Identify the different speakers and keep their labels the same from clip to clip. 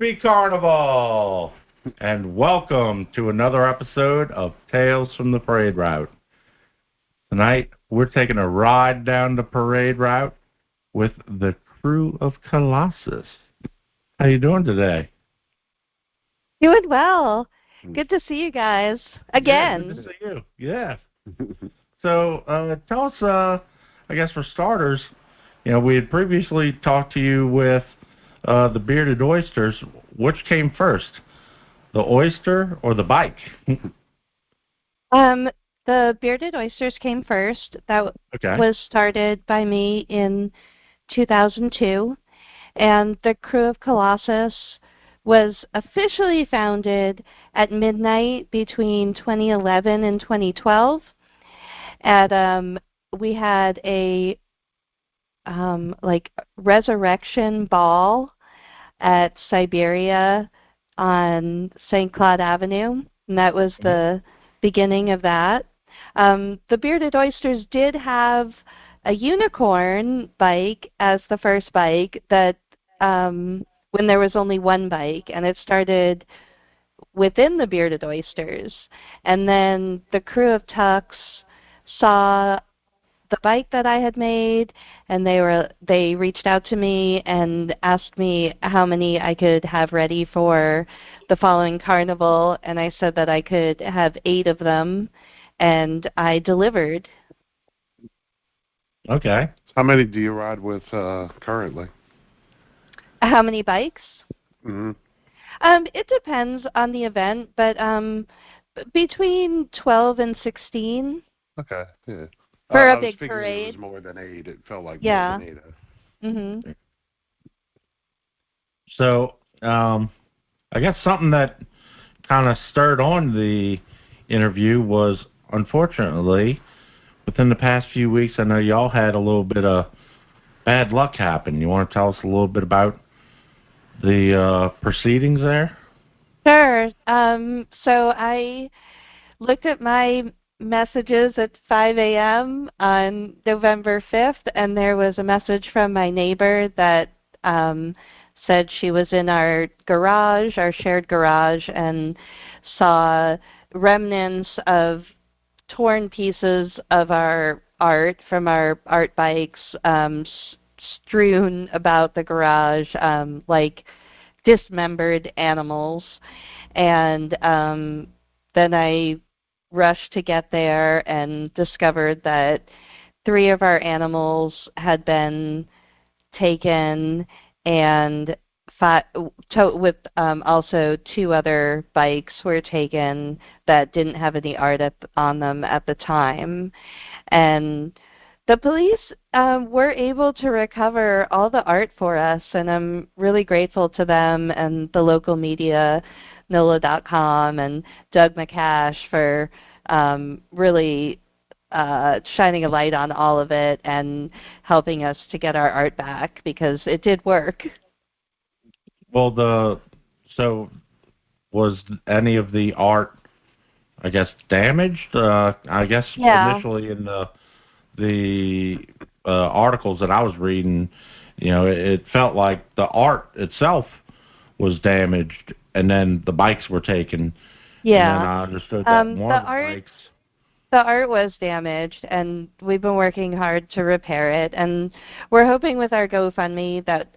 Speaker 1: Happy Carnival! And welcome to another episode of Tales from the Parade Route. Tonight, we're taking a ride down the parade route with the Krewe of Kolossos. How you doing today?
Speaker 2: Doing well. Good to see you guys again.
Speaker 1: Yeah, good to see you. Yeah. So, tell us, I guess for starters, we had previously talked to you with the bearded oysters. Which came first, the oyster or the bike?
Speaker 2: The bearded oysters came first. That was started by me in 2002, and the Krewe of Kolossos was officially founded at midnight between 2011 and 2012. We had a resurrection ball at Siberia on St. Claude Avenue, and that was the beginning of that. The Bearded Oysters did have a unicorn bike as the first bike that when there was only one bike, and it started within the Bearded Oysters. And then the Krewe of Tux saw the bike that I had made, and they reached out to me and asked me how many I could have ready for the following carnival, and I said that I could have 8 of them, and I delivered.
Speaker 1: Okay.
Speaker 3: How many do you ride with currently?
Speaker 2: How many bikes?
Speaker 3: Mm-hmm.
Speaker 2: It depends on the event, but between 12 and 16.
Speaker 3: Okay, yeah.
Speaker 2: For a
Speaker 3: I
Speaker 2: big
Speaker 3: was
Speaker 2: parade.
Speaker 3: It was more than 8. It felt like
Speaker 2: more
Speaker 3: than 8.
Speaker 2: Mm-hmm.
Speaker 1: So, I guess something that kind of stirred on the interview was, unfortunately, within the past few weeks, I know y'all had a little bit of bad luck happen. You want to tell us a little bit about the proceedings there?
Speaker 2: Sure. So I looked at my messages at 5 a.m. on November 5th, and there was a message from my neighbor that said she was in our garage, our shared garage, and saw remnants of torn pieces of our art from our art bikes strewn about the garage like dismembered animals. And then I rushed to get there and discovered that 3 of our animals had been taken, and with also 2 other bikes were taken that didn't have any art on them at the time. And the police were able to recover all the art for us, and I'm really grateful to them and the local media, NOLA.com and Doug McCash, for really shining a light on all of it and helping us to get our art back, because it did work.
Speaker 1: Well, so was any of the art, I guess, damaged? I guess initially in the articles that I was reading, it felt like the art itself was damaged, and then the bikes were taken.
Speaker 2: Yeah.
Speaker 1: And then I understood that one of the bikes.
Speaker 2: The art was damaged, and we've been working hard to repair it. And we're hoping with our GoFundMe that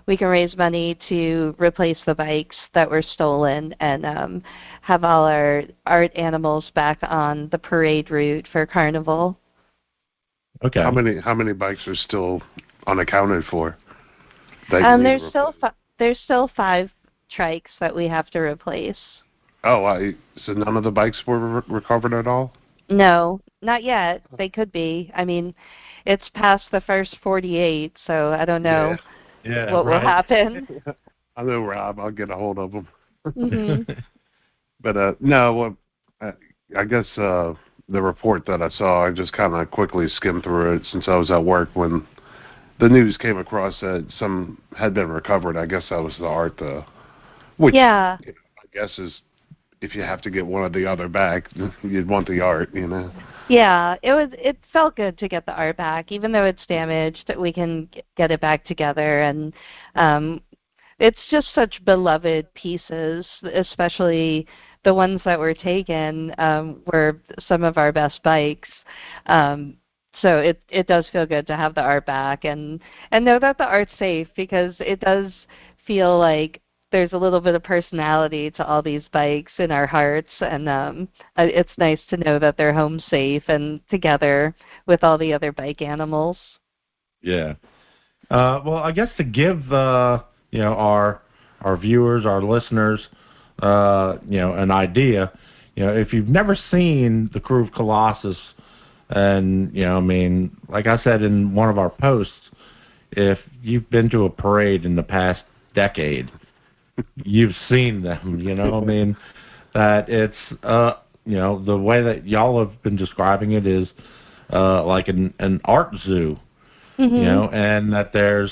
Speaker 2: we can raise money to replace the bikes that were stolen and have all our art animals back on the parade route for Carnival.
Speaker 3: Okay. How many bikes are still unaccounted for?
Speaker 2: There's still 5 trikes that we have to replace.
Speaker 3: Oh, so none of the bikes were recovered at all?
Speaker 2: No, not yet. They could be. I mean, it's past the first 48, so I don't know what will happen.
Speaker 3: I know Rob. I'll get a hold of him.
Speaker 2: Mm-hmm.
Speaker 3: But no, I guess the report that I saw, I just kind of quickly skimmed through it since I was at work when the news came across that some had been recovered. I guess that was the art, which I guess is, if you have to get one or the other back, you'd want the art,
Speaker 2: Yeah, it felt good to get the art back, even though it's damaged. We can get it back together, and it's just such beloved pieces, especially the ones that were taken were some of our best bikes. So it does feel good to have the art back and know that the art's safe, because it does feel like there's a little bit of personality to all these bikes in our hearts, and it's nice to know that they're home safe and together with all the other bike animals.
Speaker 1: Yeah. Well, I guess to give our viewers, our listeners, an idea, if you've never seen the Krewe of Kolossos, and I mean, like I said in one of our posts, if you've been to a parade in the past decade, you've seen them. I mean, that it's the way that y'all have been describing it is like an art zoo.
Speaker 2: Mm-hmm.
Speaker 1: And that there's,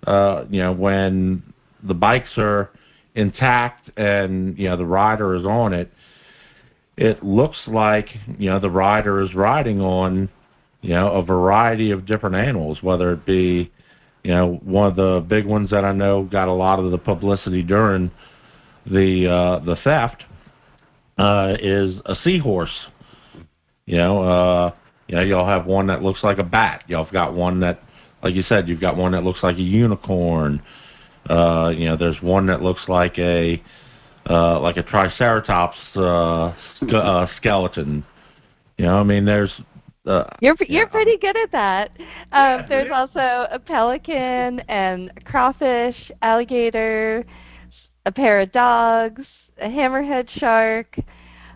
Speaker 1: when the bikes are intact and, the rider is on it, it looks like, the rider is riding on, a variety of different animals, whether it be, one of the big ones that I know got a lot of the publicity during the theft is a seahorse. You'll have one that looks like a bat. Y'all got one that, like you said, you've got one that looks like a unicorn. There's one that looks like a triceratops skeleton. I mean, there's.
Speaker 2: You're pretty good at that. There's also a pelican and a crawfish, alligator, a pair of dogs, a hammerhead shark,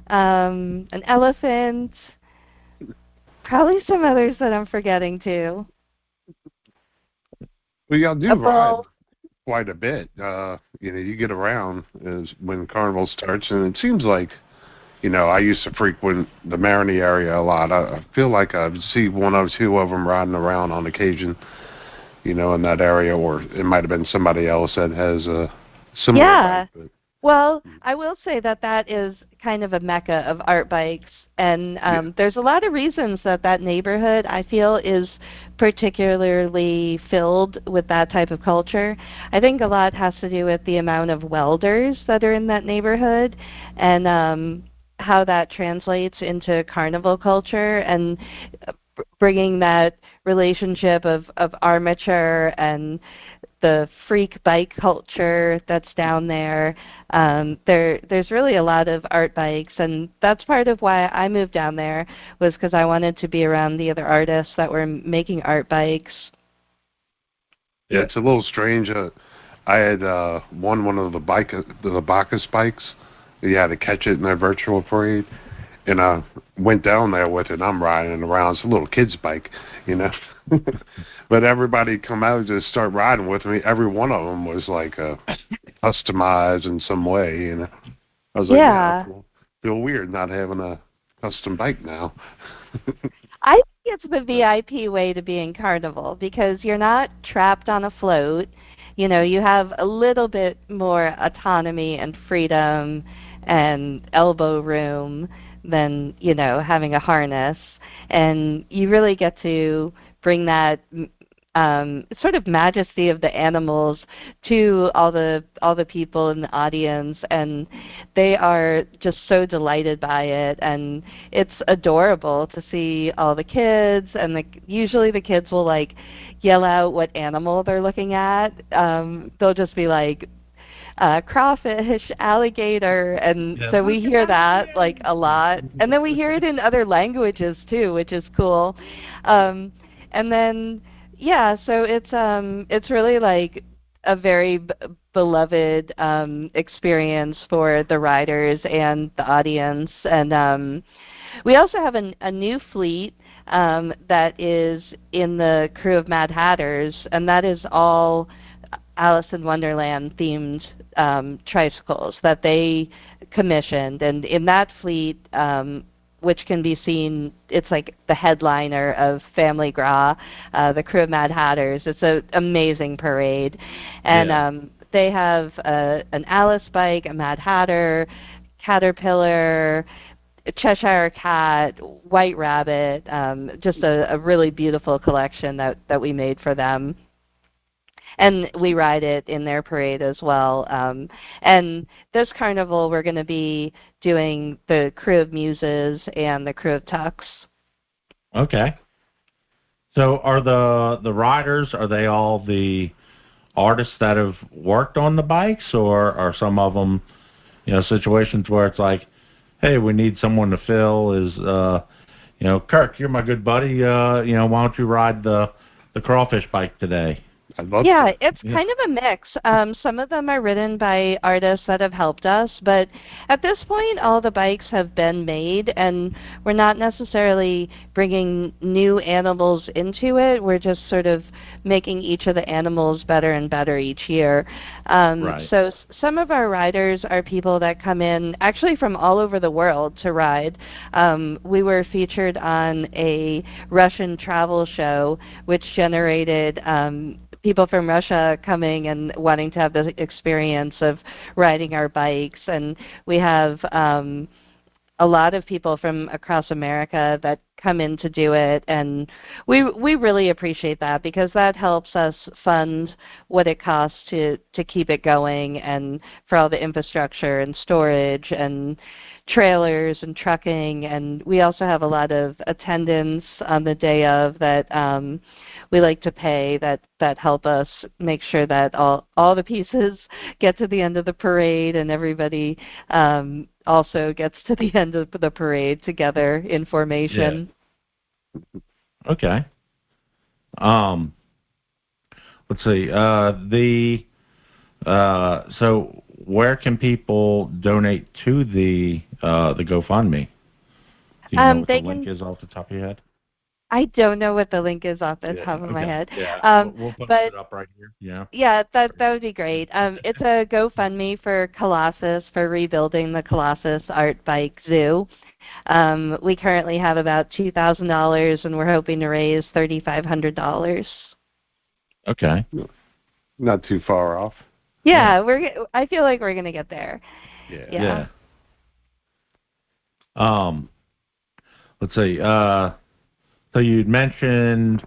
Speaker 2: an elephant. Probably some others that I'm forgetting too.
Speaker 3: Well, y'all do ride quite a bit. You get around is when Carnival starts, and it seems like, I used to frequent the Marigny area a lot. I feel like I see one or two of them riding around on occasion, in that area, or it might have been somebody else that has a similar bike. But.
Speaker 2: Well, I will say that is kind of a mecca of art bikes, and there's a lot of reasons that neighborhood, I feel, is particularly filled with that type of culture. I think a lot has to do with the amount of welders that are in that neighborhood, and how that translates into carnival culture, and bringing that relationship of armature and the freak bike culture that's down there. There's really a lot of art bikes, and that's part of why I moved down there, was because I wanted to be around the other artists that were making art bikes.
Speaker 3: Yeah, it's a little strange. I had won one of the Bacchus bikes. You had to catch it in their virtual parade. And I went down there with it. I'm riding it around. It's a little kid's bike, But everybody come out and just start riding with me. Every one of them was like customized in some way, I was like, I feel weird not having a custom bike now.
Speaker 2: I think it's the VIP way to be in Carnival, because you're not trapped on a float. You have a little bit more autonomy and freedom and elbow room than, having a harness. And you really get to bring that sort of majesty of the animals to all the people in the audience, and they are just so delighted by it. And it's adorable to see all the kids, and usually the kids will like yell out what animal they're looking at. They'll just be like, crawfish, alligator, and so we hear that like a lot, and then we hear it in other languages too, which is cool. And then so it's really like a very beloved experience for the riders and the audience. And we also have a new fleet that is in the Krewe of Mad Hatters, and that is all Alice in Wonderland themed tricycles that they commissioned. And in that fleet, which can be seen, it's like the headliner of Family Gras, the Krewe of Mad Hatters. It's an amazing parade. And they have an Alice bike, a Mad Hatter, Caterpillar, a Cheshire Cat, White Rabbit, just a really beautiful collection that we made for them. and we ride it in their parade as well. And this carnival, we're going to be doing the Krewe of Muses and the Krewe of Tucks.
Speaker 1: Okay. So are the riders, are they all the artists that have worked on the bikes, or are some of them, situations where it's like, hey, we need someone to fill, Kirk, you're my good buddy, why don't you ride the crawfish bike today?
Speaker 3: I'd love
Speaker 2: Yeah,
Speaker 3: to.
Speaker 2: it's kind of a mix. Some of them are ridden by artists that have helped us, but at this point, all the bikes have been made, and we're not necessarily bringing new animals into it. We're just sort of making each of the animals better and better each year.
Speaker 1: Right.
Speaker 2: So some of our riders are people that come in actually from all over the world to ride. We were featured on a Russian travel show, which generated people from Russia coming and wanting to have the experience of riding our bikes. And we have a lot of people from across America that come in to do it, and we really appreciate that, because that helps us fund what it costs to keep it going, and for all the infrastructure and storage and trailers and trucking. And we also have a lot of attendants on the day of that we like to pay that help us make sure that all the pieces get to the end of the parade, and everybody also gets to the end of the parade together in formation.
Speaker 1: Yeah. Okay. Let's see. So where can people donate to the GoFundMe? Do you know what the link is off the top of your head?
Speaker 2: I don't know what the link is off the top of my head.
Speaker 1: Yeah, we'll put it up right here. Yeah.
Speaker 2: Yeah, that would be great. It's a GoFundMe for Kolossos, for rebuilding the Kolossos Art Bike Zoo. We currently have about $2,000, and we're hoping to raise $3,500.
Speaker 1: Okay.
Speaker 3: Not too far off.
Speaker 2: Yeah, I feel like we're gonna get there.
Speaker 1: Yeah. Let's see. So you'd mentioned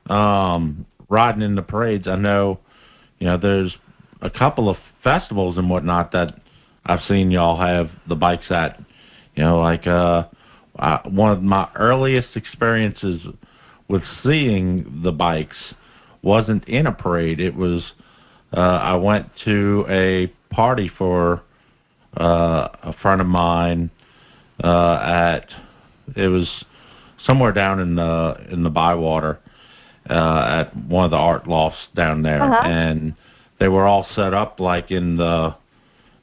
Speaker 1: riding in the parades. I know, there's a couple of festivals and whatnot that I've seen y'all have the bikes at. One of my earliest experiences with seeing the bikes wasn't in a parade. It was I went to a party for a friend of mine it was somewhere down in the Bywater at one of the art lofts down there, and they were all set up like in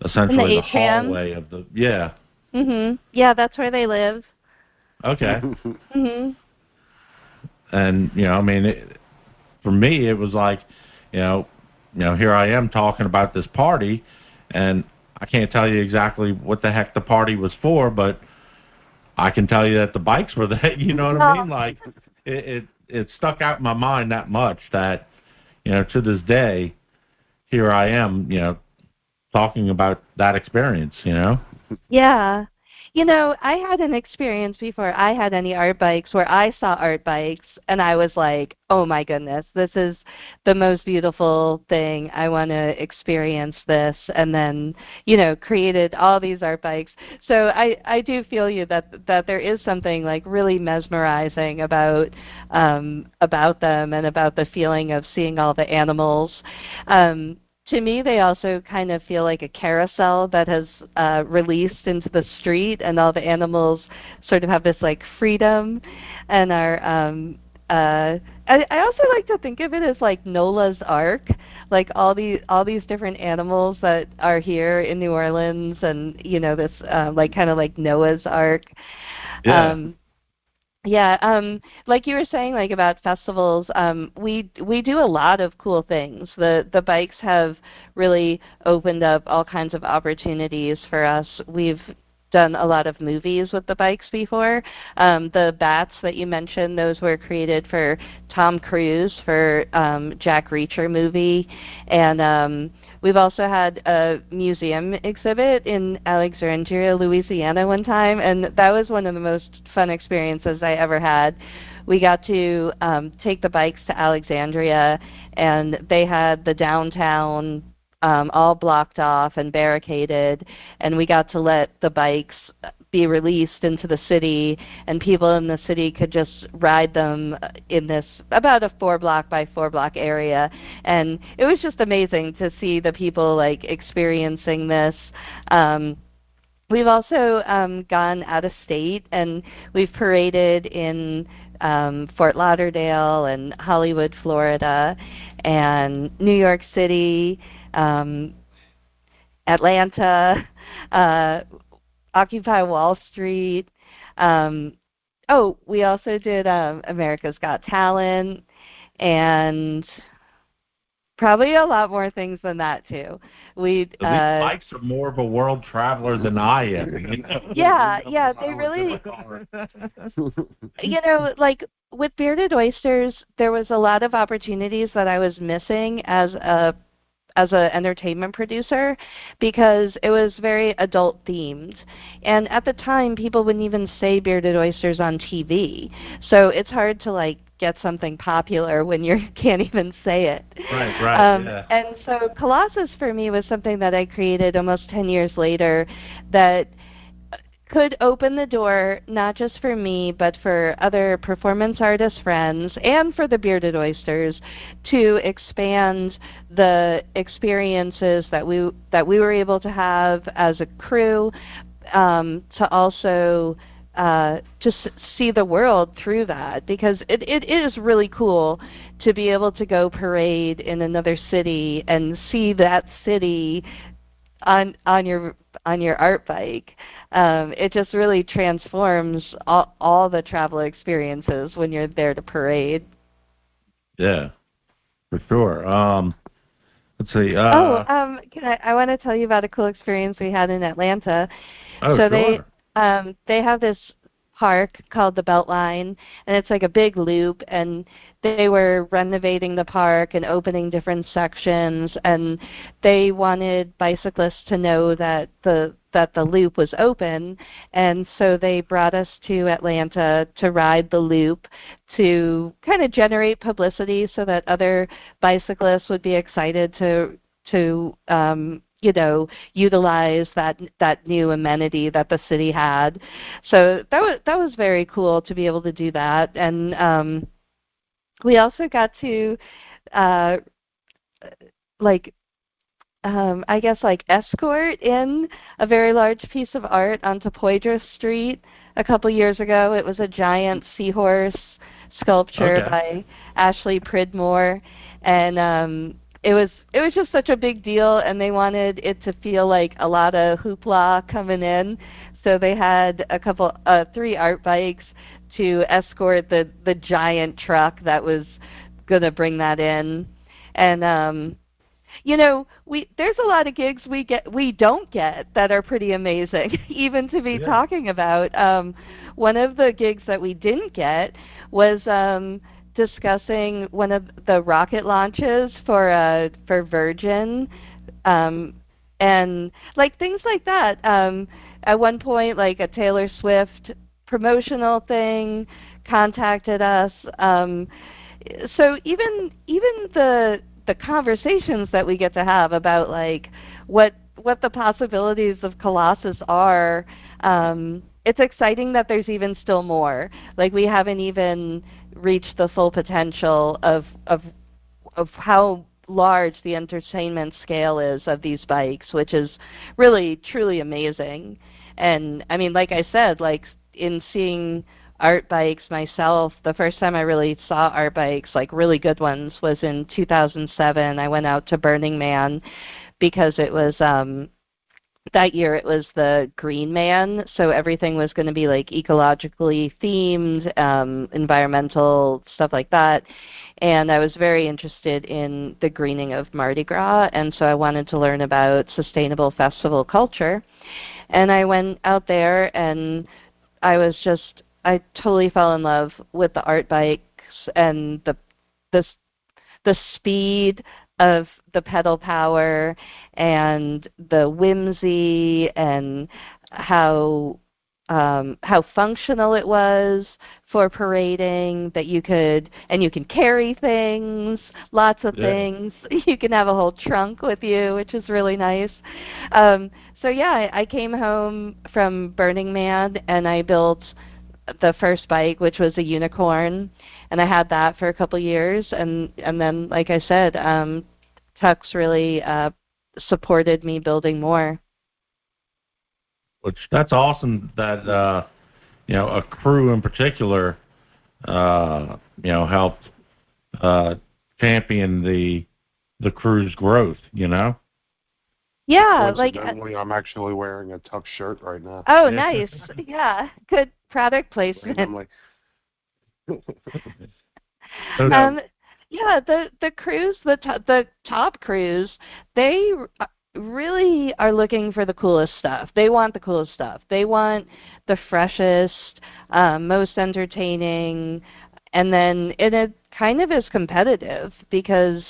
Speaker 1: essentially the hallway of the
Speaker 2: Yeah, that's where they live.
Speaker 1: Okay. And for me it was like, here I am talking about this party, and I can't tell you exactly what the heck the party was for, but I can tell you that the bikes were there. You know what I mean? Like it stuck out in my mind that much that, to this day, here I am, talking about that experience,
Speaker 2: Yeah. I had an experience before I had any art bikes where I saw art bikes and I was like, oh my goodness, this is the most beautiful thing. I want to experience this. And then, created all these art bikes. So I do feel you that there is something like really mesmerizing about them and about the feeling of seeing all the animals. To me, they also kind of feel like a carousel that has released into the street, and all the animals sort of have this like freedom, and are. I also like to think of it as like Noah's Ark, like all these different animals that are here in New Orleans, and this like kind of like Noah's Ark.
Speaker 1: Yeah.
Speaker 2: Like you were saying, like about festivals, we do a lot of cool things. The bikes have really opened up all kinds of opportunities for us. We've done a lot of movies with the bikes before. The bats that you mentioned, those were created for Tom Cruise for Jack Reacher movie. And we've also had a museum exhibit in Alexandria, Louisiana one time, and that was one of the most fun experiences I ever had. We got to take the bikes to Alexandria, and they had the downtown all blocked off and barricaded, and we got to let the bikes be released into the city, and people in the city could just ride them in this about a 4-block by 4-block area. And it was just amazing to see the people like experiencing this. We've also gone out of state, and we've paraded in Fort Lauderdale and Hollywood, Florida, and New York City, Atlanta, Occupy Wall Street. We also did America's Got Talent, and probably a lot more things than that too.
Speaker 1: These bikes are more of a world traveler than I am.
Speaker 2: Yeah, they really. Like with Bearded Oysters, there was a lot of opportunities that I was missing as an entertainment producer, because it was very adult themed, and at the time people wouldn't even say Bearded Oysters on TV, so it's hard to like get something popular when you can't even say it.
Speaker 1: Right, yeah.
Speaker 2: And so Kolossos for me was something that I created almost 10 years later that could open the door not just for me but for other performance artist friends and for the Bearded Oysters to expand the experiences that we were able to have as a crew, to also just see the world through that, because it is really cool to be able to go parade in another city and see that city on your art bike. It just really transforms all the travel experiences when you're there to parade.
Speaker 1: Yeah, for sure. Let's see.
Speaker 2: I want to tell you about a cool experience we had in Atlanta.
Speaker 1: Oh,
Speaker 2: so
Speaker 1: sure.
Speaker 2: they have this park called the Beltline, and it's like a big loop, and they were renovating the park and opening different sections, and they wanted bicyclists to know that the loop was open, and so they brought us to Atlanta to ride the loop to kind of generate publicity so that other bicyclists would be excited to utilize that new amenity that the city had. So that was very cool to be able to do that. And we also got to escort in a very large piece of art onto Poydras Street a couple years ago. It was a giant seahorse sculpture by Ashley Pridmore, and it was just such a big deal, and they wanted it to feel like a lot of hoopla coming in, so they had 3 art bikes to escort the giant truck that was going to bring that in. And there's a lot of gigs we don't get that are pretty amazing even to be talking about. One of the gigs that we didn't get was discussing one of the rocket launches for Virgin, and like things like that. At one point, like a Taylor Swift promotional thing contacted us. So even the conversations that we get to have about like what the possibilities of Kolossos are, it's exciting that there's even still more. Like we haven't even reached the full potential of how large the entertainment scale is of these bikes, which is really truly amazing. And I mean, like I said, like in seeing art bikes myself, the first time I really saw art bikes, like really good ones, was in 2007. I went out to Burning Man because it was that year it was the Green Man, so everything was going to be like ecologically themed, environmental stuff like that. And I was very interested in the greening of Mardi Gras, and so I wanted to learn about sustainable festival culture. And I went out there, and I totally fell in love with the art bikes and the the speed of the pedal power and the whimsy and how functional it was for parading, that you can carry things, lots of things. You can have a whole trunk with you, which is really nice. So yeah, I came home from Burning Man and I built the first bike, which was a unicorn, and I had that for a couple years, and then, like I said, Tux really supported me building more.
Speaker 1: Which that's awesome that a crew in particular helped champion the crew's growth.
Speaker 2: Yeah,
Speaker 3: coincidentally, I'm actually wearing a Tux shirt right now.
Speaker 2: Oh, nice. Yeah, good product placement. Yeah, the crews, the top crews, they really are looking for the coolest stuff. They want the coolest stuff. They want the freshest, most entertaining, and then it kind of is competitive because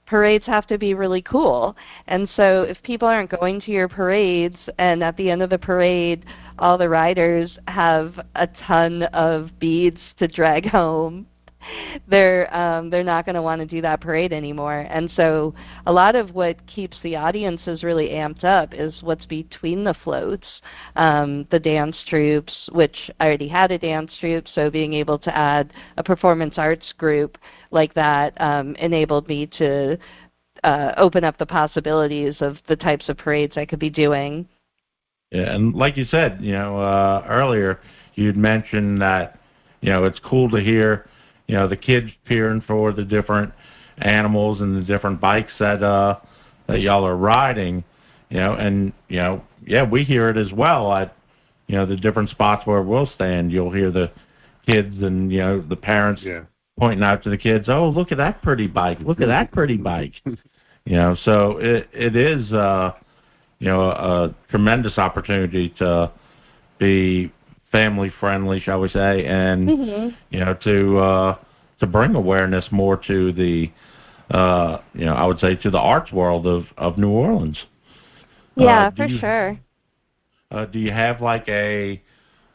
Speaker 2: parades have to be really cool. And so if people aren't going to your parades and at the end of the parade all the riders have a ton of beads to drag home, they're not going to want to do that parade anymore. And so a lot of what keeps the audiences really amped up is what's between the floats, the dance troops, which I already had a dance troupe, so being able to add a performance arts group like that enabled me to open up the possibilities of the types of parades I could be doing.
Speaker 1: Yeah, and like you said, earlier, you'd mentioned that, it's cool to hear, the kids cheering for the different animals and the different bikes that y'all are riding, and, yeah, we hear it as well at, the different spots where we'll stand. You'll hear the kids and, the parents pointing out to the kids, oh, look at that pretty bike. Look at that pretty bike. So it is, a tremendous opportunity to be family friendly, shall we say, and to bring awareness more to the I would say to the arts world of New Orleans.
Speaker 2: Yeah, for sure.
Speaker 1: Do you have like due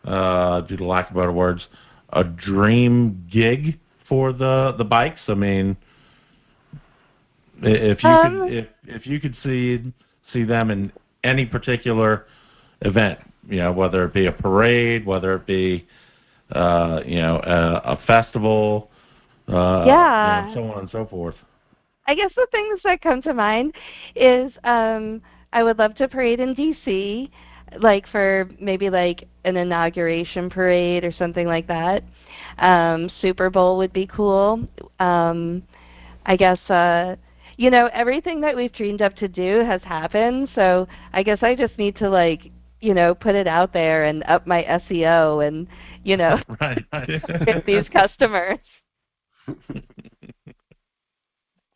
Speaker 1: to lack of better words, a dream gig for the bikes? I mean, if you could see them in any particular event, whether it be a parade, whether it be a festival, so on and so forth.
Speaker 2: I guess the things that come to mind is I would love to parade in D.C., like for maybe like an inauguration parade or something like that. Super Bowl would be cool. I guess everything that we've dreamed up to do has happened, so I guess I just need to put it out there and up my SEO and
Speaker 1: right.
Speaker 2: get these customers.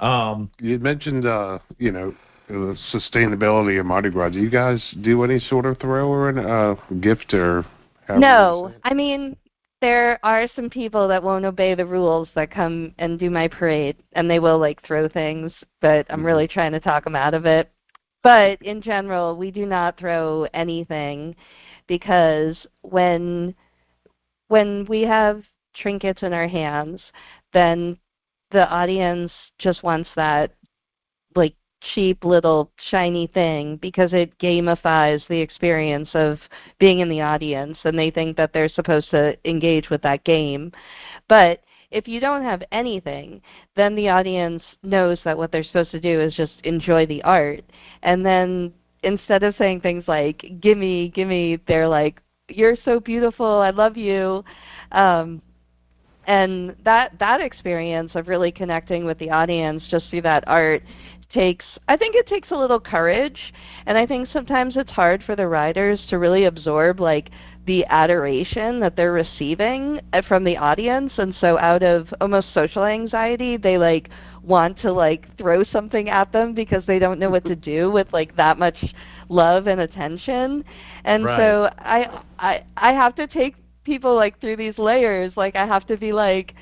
Speaker 3: You mentioned sustainability of Mardi Gras. Do you guys do any sort of throw or gift or?
Speaker 2: No, I mean, there are some people that won't obey the rules that come and do my parade, and they will throw things, but I'm really trying to talk them out of it. But in general, we do not throw anything, because when we have trinkets in our hands, then the audience just wants that cheap little shiny thing, because it gamifies the experience of being in the audience, and they think that they're supposed to engage with that game. But if you don't have anything, then the audience knows that what they're supposed to do is just enjoy the art. And then instead of saying things like, gimme, gimme, they're like, you're so beautiful, I love you. And that experience of really connecting with the audience just through that art I think it takes a little courage, and I think sometimes it's hard for the riders to really absorb the adoration that they're receiving from the audience, and so out of almost social anxiety, they like want to like throw something at them because they don't know what to do with like that much love and attention. And so I have to take people like through these layers. Like I have to be like,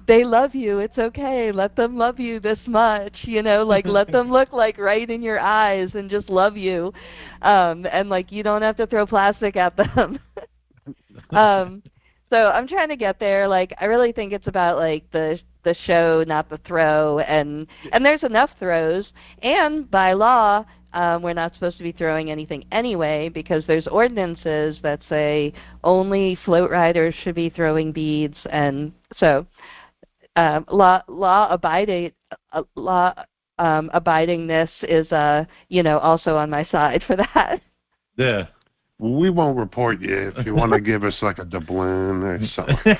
Speaker 2: they love you, it's okay, let them love you this much, like let them look like right in your eyes and just love you, and like you don't have to throw plastic at them. So I'm trying to get there. Like I really think it's about like the show, not the throw, and there's enough throws, and by law we're not supposed to be throwing anything anyway, because there's ordinances that say only float riders should be throwing beads. And so law abidingness is also on my side for that.
Speaker 3: Yeah. Well, we won't report you if you want to give us like a doubloon or something.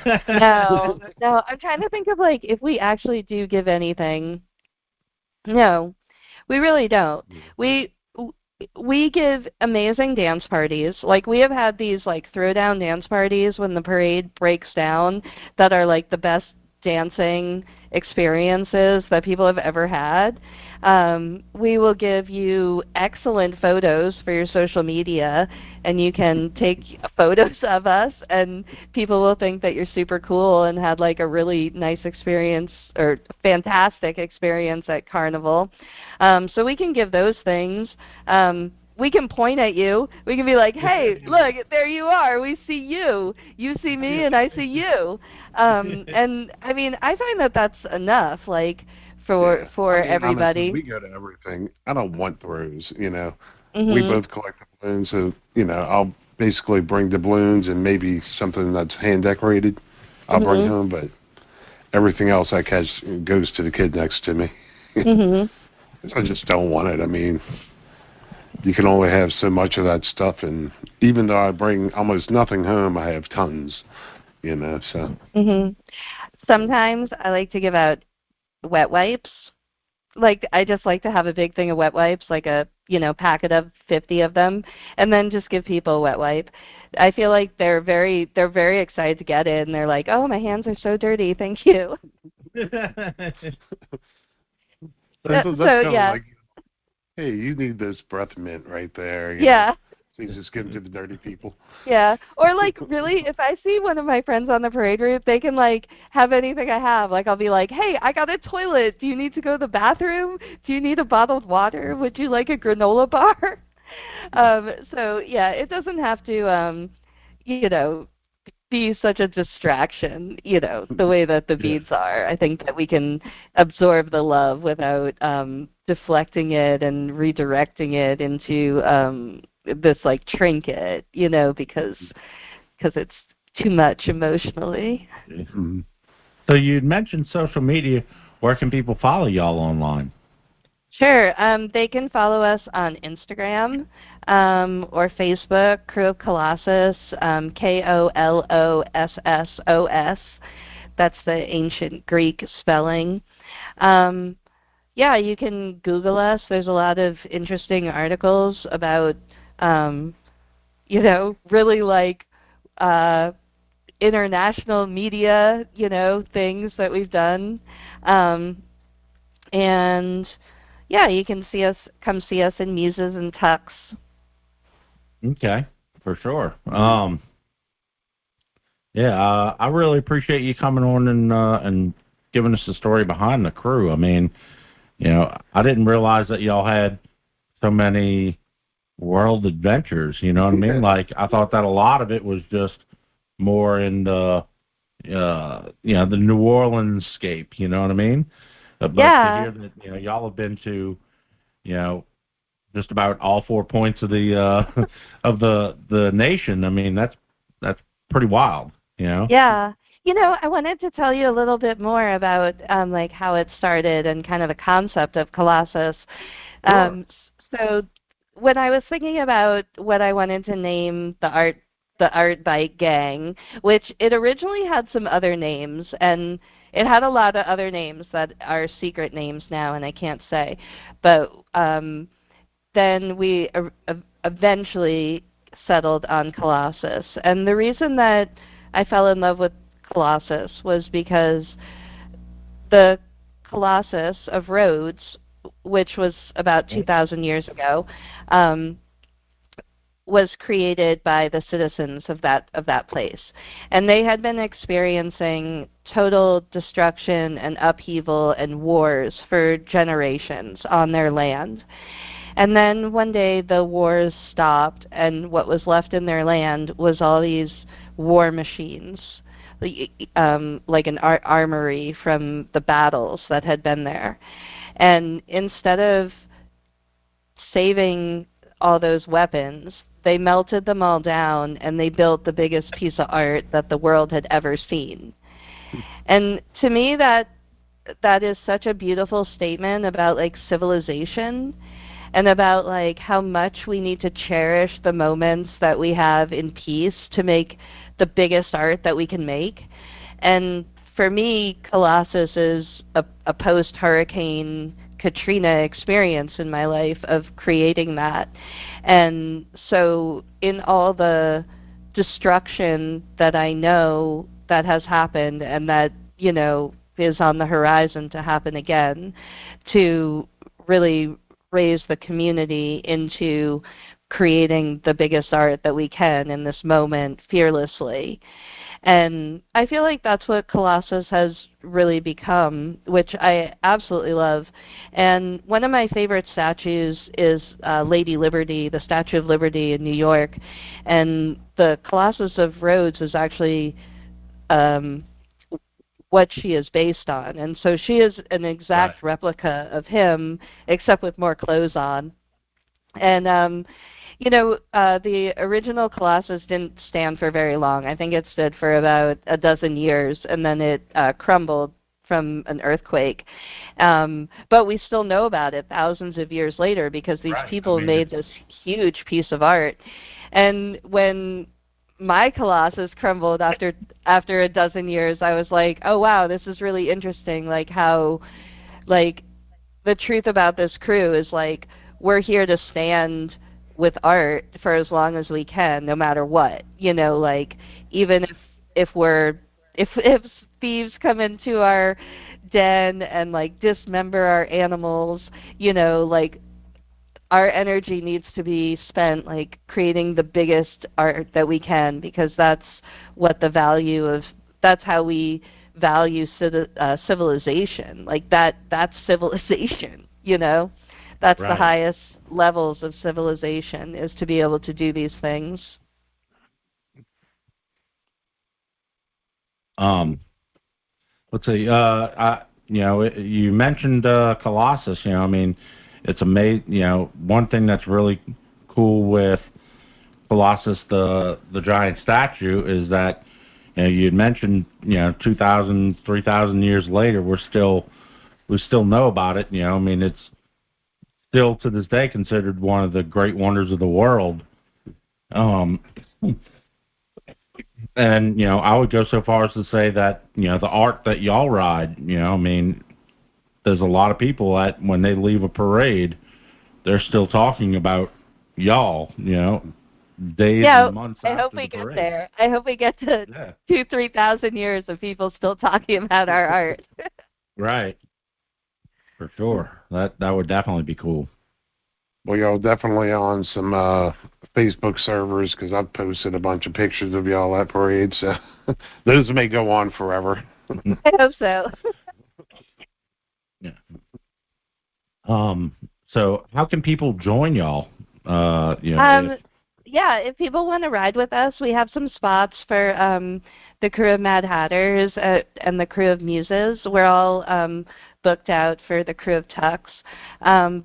Speaker 2: No, I'm trying to think of like if we actually do give anything. No, we really don't. We give amazing dance parties. Like we have had these like throwdown dance parties when the parade breaks down that are like the best dancing experiences that people have ever had. We will give you excellent photos for your social media, and you can take photos of us, and people will think that you're super cool and had like a really nice experience or fantastic experience at Carnival. So we can give those things. We can point at you. We can be like, hey, look, there you are. We see you. You see me, and I see you. And, I mean, I find that that's enough, like, for everybody.
Speaker 3: Honestly, we go to everything. I don't want throws,
Speaker 2: Mm-hmm.
Speaker 3: We both collect the balloons, so, I'll basically bring the balloons and maybe something that's hand-decorated I'll bring home, but everything else I catch goes to the kid next to me. I just don't want it. I mean, you can only have so much of that stuff, and even though I bring almost nothing home, I have tons, so.
Speaker 2: Sometimes I like to give out wet wipes. Like, I just like to have a big thing of wet wipes, like a, packet of 50 of them, and then just give people a wet wipe. I feel like they're very excited to get it, and they're like, oh, my hands are so dirty, thank you.
Speaker 3: So yeah. Like, hey, you need this breath mint right there.
Speaker 2: Yeah.
Speaker 3: So you just give it to the dirty people.
Speaker 2: Yeah. Or, like, really, if I see one of my friends on the parade route, they can, like, have anything I have. Like, I'll be like, hey, I got a toilet. Do you need to go to the bathroom? Do you need a bottled water? Would you like a granola bar? So, yeah, it doesn't have to, be such a distraction, the way that the beads are. I think that we can absorb the love without deflecting it and redirecting it into this like trinket, because it's too much emotionally.
Speaker 1: So you mentioned social media. Where can people follow y'all online?
Speaker 2: Sure. They can follow us on Instagram or Facebook, Krewe of Kolossos, Kolossos. That's the ancient Greek spelling. Yeah, you can Google us. There's a lot of interesting articles about, really like international media, things that we've done. And yeah, you can come see us in Muses and Tux.
Speaker 1: Okay, for sure. I really appreciate you coming on and giving us the story behind the crew. I mean, I didn't realize that y'all had so many world adventures. You know what I mean? Like, I thought that a lot of it was just more in the the New Orleans scape. You know what I mean? But to hear that y'all have been to just about all 4 points of the of the nation. I mean, that's pretty wild.
Speaker 2: Yeah. I wanted to tell you a little bit more about like how it started and kind of the concept of Kolossos.
Speaker 1: Sure.
Speaker 2: So when I was thinking about what I wanted to name the art bike gang, which it originally had some other names, and it had a lot of other names that are secret names now, and I can't say. But then we eventually settled on Kolossos. And the reason that I fell in love with Kolossos was because the Colossus of Rhodes, which was about 2,000 years ago, was created by the citizens of that place, and they had been experiencing total destruction and upheaval and wars for generations on their land. And then one day the wars stopped, and what was left in their land was all these war machines, like an armory from the battles that had been there. And instead of saving all those weapons, they melted them all down and they built the biggest piece of art that the world had ever seen. And to me, that is such a beautiful statement about like civilization and about like how much we need to cherish the moments that we have in peace to make the biggest art that we can make. And for me, Kolossos is a post-hurricane Katrina experience in my life of creating that. And so in all the destruction that I know that has happened and that, you know, is on the horizon to happen again, to really raise the community into creating the biggest art that we can in this moment fearlessly. And I feel like that's what Kolossos has really become, which I absolutely love. And one of my favorite statues is Lady Liberty, the Statue of Liberty in New York. And the Colossus of Rhodes is actually what she is based on. And so she is an exact replica of him, except with more clothes on. And you know, the original Colossus didn't stand for very long. I think it stood for about a dozen years, and then it crumbled from an earthquake. But we still know about it thousands of years later because these people made this huge piece of art. And when my Colossus crumbled after a dozen years, I was like, oh, wow, this is really interesting, like how, like, the truth about this crew is, like, we're here to stand with art for as long as we can, no matter what. You know, like even if thieves come into our den and like dismember our animals, you know, like our energy needs to be spent like creating the biggest art that we can, because that's what the value of, that's how we value civilization. Like that's civilization, you know. That's the highest levels of civilization, is to be able to do these things.
Speaker 1: Let's see. You know, you mentioned Colossus. You know, I mean, it's amazing. You know, one thing that's really cool with Colossus, the giant statue, is that, you know, you'd mentioned, you know, 2,000, 3,000 years later, we still know about it. You know, I mean, it's still to this day considered one of the great wonders of the world. And, you know, I would go so far as to say that, you know, the art that y'all ride, you know, I mean, there's a lot of people that when they leave a parade, they're still talking about y'all, you know, days and months after the parade.
Speaker 2: I hope we get there. I hope we get to 2,000-3,000 years of people still talking about our art.
Speaker 1: Right. For sure. That would definitely be cool.
Speaker 3: Well, y'all definitely on some Facebook servers, because I've posted a bunch of pictures of y'all at parades. So those may go on forever.
Speaker 2: I hope so.
Speaker 1: Yeah. So how can people join y'all? You know,
Speaker 2: if people want to ride with us, we have some spots for the crew of Mad Hatters and the crew of Muses. We're all booked out for the crew of Tux.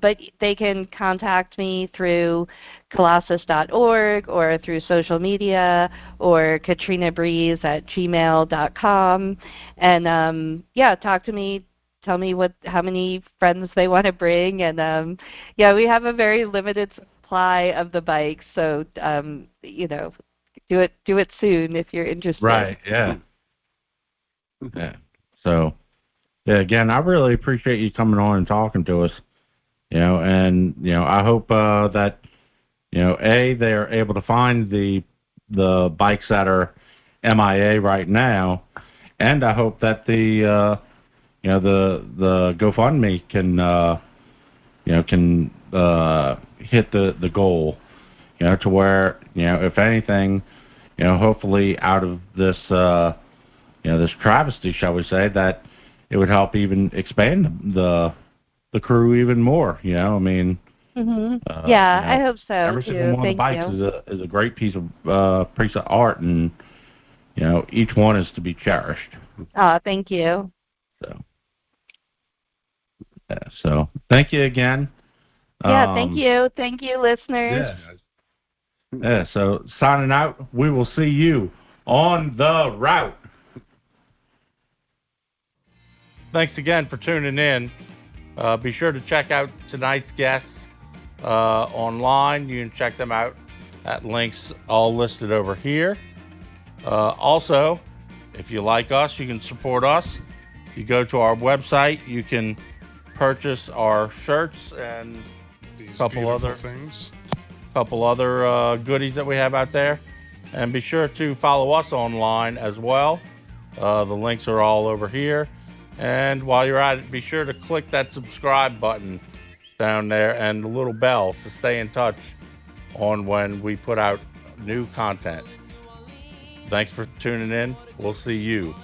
Speaker 2: But they can contact me through Kolossos.org or through social media or Katrina Brees at gmail.com. And talk to me. Tell me how many friends they want to bring. And we have a very limited supply of the bikes, so you know, do it soon if you're interested.
Speaker 1: Right. Yeah. Yeah. So, yeah. Again, I really appreciate you coming on and talking to us. You know, and you know, I hope that they're able to find the bikes that are MIA right now, and I hope that the GoFundMe can hit the goal, to where, if anything, hopefully out of this this travesty, shall we say, that it would help even expand the crew even more. I mean,
Speaker 2: I hope so.
Speaker 1: Every single one of the bikes is a great piece of art, and each one is to be cherished.
Speaker 2: Thank you.
Speaker 1: So thank you again.
Speaker 2: Thank you, listeners.
Speaker 1: So signing out. We will see you on the route.
Speaker 4: Thanks again for tuning in. Be sure to check out tonight's guests online. You can check them out at links all listed over here. Also, if you like us, you can support us. You go to our website, you can purchase our shirts and
Speaker 3: These
Speaker 4: couple other
Speaker 3: things.
Speaker 4: Couple other goodies that we have out there. And be sure to follow us online as well. The links are all over here. And while you're at it, be sure to click that subscribe button down there and the little bell to stay in touch on when we put out new content. Thanks for tuning in. We'll see you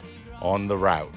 Speaker 4: on the route.